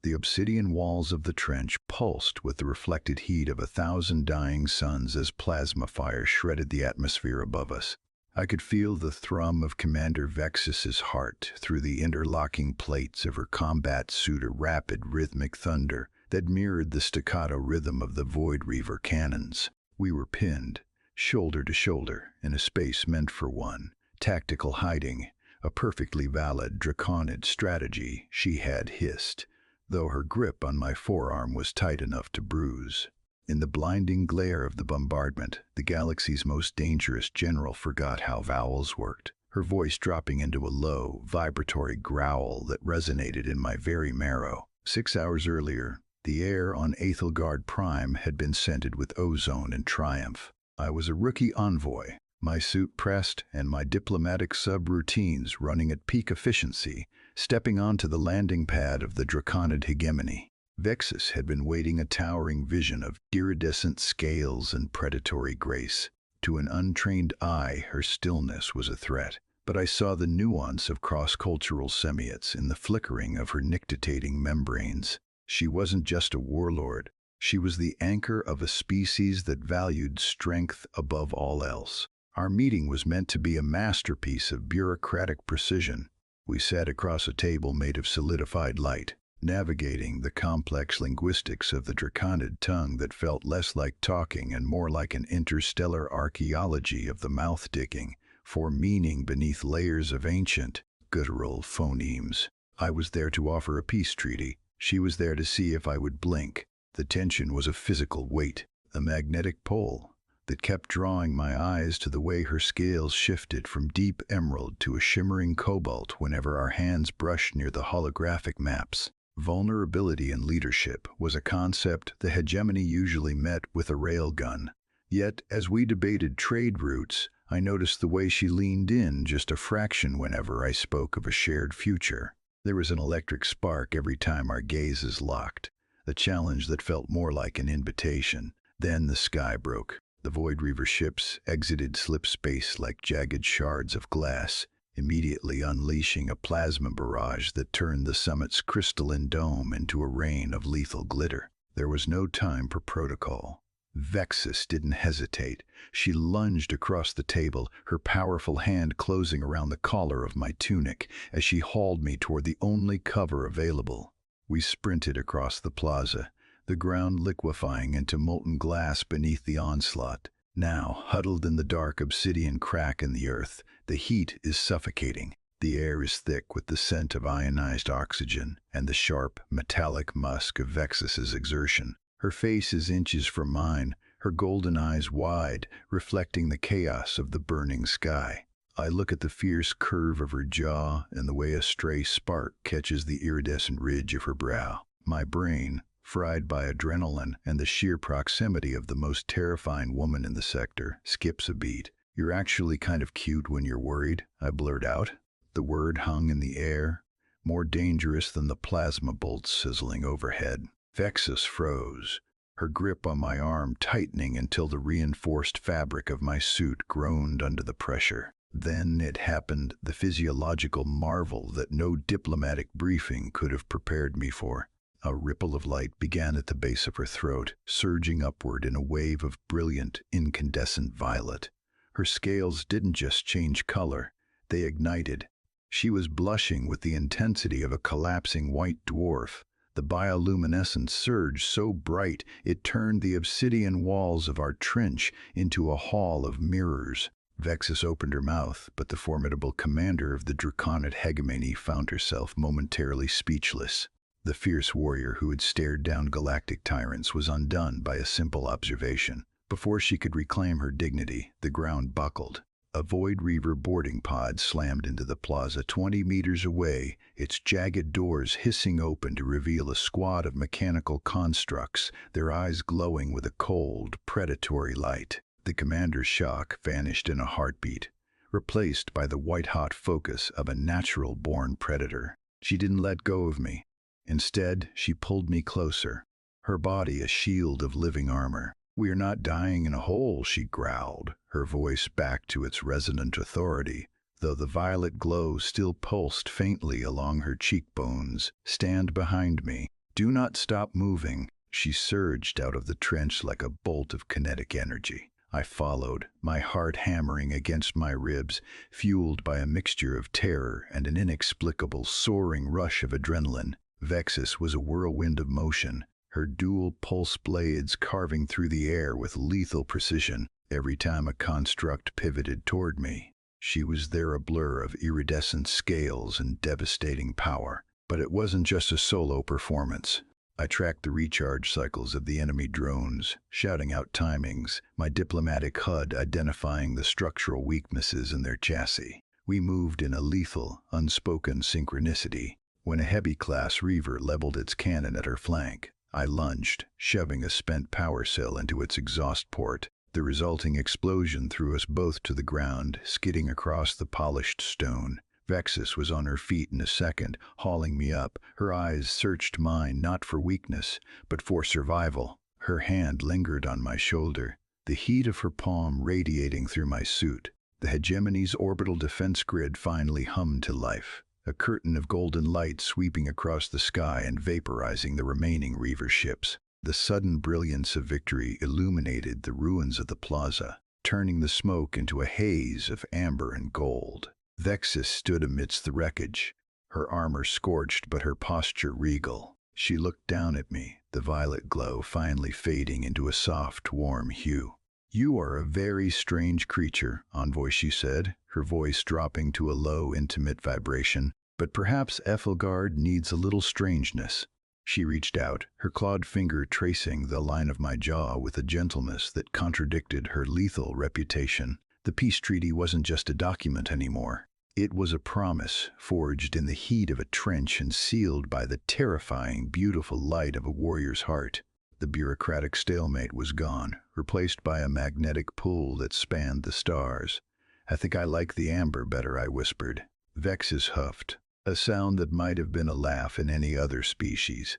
The obsidian walls of the trench pulsed with the reflected heat of 1,000 dying suns as plasma fire shredded the atmosphere above us. I could feel the thrum of Commander Vexus's heart through the interlocking plates of her combat suit, a rapid, rhythmic thunder that mirrored the staccato rhythm of the Void Reaver cannons. We were pinned, shoulder to shoulder, in a space meant for one. Tactical hiding, a perfectly valid Drakonid strategy, she had hissed, though her grip on my forearm was tight enough to bruise. In the blinding glare of the bombardment, the galaxy's most dangerous general forgot how vowels worked, her voice dropping into a low, vibratory growl that resonated in my very marrow. 6 hours earlier, the air on Aethelgard Prime had been scented with ozone and triumph. I was a rookie envoy, my suit pressed and my diplomatic subroutines running at peak efficiency, stepping onto the landing pad of the Drakonid hegemony. Vexus had been waiting, a towering vision of iridescent scales and predatory grace. To an untrained eye, her stillness was a threat, but I saw the nuance of cross-cultural semiots in the flickering of her nictitating membranes. She wasn't just a warlord. She was the anchor of a species that valued strength above all else. Our meeting was meant to be a masterpiece of bureaucratic precision. We sat across a table made of solidified light, navigating the complex linguistics of the Drakonid tongue that felt less like talking and more like an interstellar archaeology of the mouth digging for meaning beneath layers of ancient, guttural phonemes. I was there to offer a peace treaty. She was there to see if I would blink. The tension was a physical weight, a magnetic pull that kept drawing my eyes to the way her scales shifted from deep emerald to a shimmering cobalt whenever our hands brushed near the holographic maps. Vulnerability in leadership was a concept the hegemony usually met with a railgun. Yet, as we debated trade routes, I noticed the way she leaned in just a fraction whenever I spoke of a shared future. There was an electric spark every time our gazes locked, a challenge that felt more like an invitation. Then the sky broke. The Void Reaver ships exited slip space like jagged shards of glass, immediately unleashing a plasma barrage that turned the summit's crystalline dome into a rain of lethal glitter. There was no time for protocol. Vexus didn't hesitate. She lunged across the table, her powerful hand closing around the collar of my tunic as she hauled me toward the only cover available. We sprinted across the plaza, the ground liquefying into molten glass beneath the onslaught. Now, huddled in the dark obsidian crack in the earth, the heat is suffocating. The air is thick with the scent of ionized oxygen and the sharp, metallic musk of Vexus's exertion. Her face is inches from mine, her golden eyes wide, reflecting the chaos of the burning sky. I look at the fierce curve of her jaw and the way a stray spark catches the iridescent ridge of her brow. My brain, fried by adrenaline and the sheer proximity of the most terrifying woman in the sector, skips a beat. "You're actually kind of cute when you're worried," I blurt out. The word hung in the air, more dangerous than the plasma bolts sizzling overhead. Vexus froze, her grip on my arm tightening until the reinforced fabric of my suit groaned under the pressure. Then it happened, the physiological marvel that no diplomatic briefing could have prepared me for. A ripple of light began at the base of her throat, surging upward in a wave of brilliant, incandescent violet. Her scales didn't just change color, they ignited. She was blushing with the intensity of a collapsing white dwarf. The bioluminescence surged so bright it turned the obsidian walls of our trench into a hall of mirrors. Vexus opened her mouth, but the formidable commander of the Drakonid hegemony found herself momentarily speechless. The fierce warrior who had stared down galactic tyrants was undone by a simple observation. Before she could reclaim her dignity, the ground buckled. A Void Reaver boarding pod slammed into the plaza 20 meters away, its jagged doors hissing open to reveal a squad of mechanical constructs, their eyes glowing with a cold, predatory light. The commander's shock vanished in a heartbeat, replaced by the white-hot focus of a natural-born predator. She didn't let go of me. Instead, she pulled me closer, her body a shield of living armor. "We are not dying in a hole," she growled, her voice back to its resonant authority, though the violet glow still pulsed faintly along her cheekbones. "Stand behind me." Do not stop moving. She surged out of the trench like a bolt of kinetic energy. I followed, my heart hammering against my ribs, fueled by a mixture of terror and an inexplicable soaring rush of adrenaline. Vexus was a whirlwind of motion, her dual pulse blades carving through the air with lethal precision every time a construct pivoted toward me. She was there, a blur of iridescent scales and devastating power. But it wasn't just a solo performance. I tracked the recharge cycles of the enemy drones, shouting out timings, my diplomatic HUD identifying the structural weaknesses in their chassis. We moved in a lethal, unspoken synchronicity. When a heavy-class Reaver leveled its cannon at her flank, I lunged, shoving a spent power cell into its exhaust port. The resulting explosion threw us both to the ground, skidding across the polished stone. Vexus was on her feet in a second, hauling me up. Her eyes searched mine not for weakness, but for survival. Her hand lingered on my shoulder, the heat of her palm radiating through my suit. The hegemony's orbital defense grid finally hummed to life, a curtain of golden light sweeping across the sky and vaporizing the remaining Reaver ships. The sudden brilliance of victory illuminated the ruins of the plaza, turning the smoke into a haze of amber and gold. Vexus stood amidst the wreckage, her armor scorched but her posture regal. She looked down at me, the violet glow finally fading into a soft, warm hue. "You are a very strange creature, Envoy," she said, her voice dropping to a low, intimate vibration. "But perhaps Ethelgard needs a little strangeness." She reached out, her clawed finger tracing the line of my jaw with a gentleness that contradicted her lethal reputation. The peace treaty wasn't just a document anymore. It was a promise, forged in the heat of a trench and sealed by the terrifying, beautiful light of a warrior's heart. The bureaucratic stalemate was gone, replaced by a magnetic pull that spanned the stars. "I think I like the amber better," I whispered. Vexus huffed, a sound that might have been a laugh in any other species.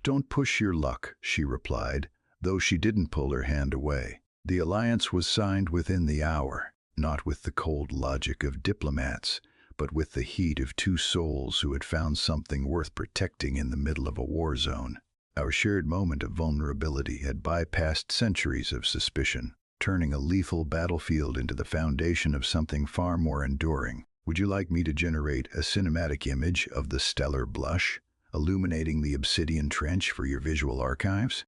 "Don't push your luck," she replied, though she didn't pull her hand away. The alliance was signed within the hour, not with the cold logic of diplomats, but with the heat of two souls who had found something worth protecting in the middle of a war zone. Our shared moment of vulnerability had bypassed centuries of suspicion, turning a lethal battlefield into the foundation of something far more enduring. Would you like me to generate a cinematic image of the stellar blush, illuminating the obsidian trench for your visual archives?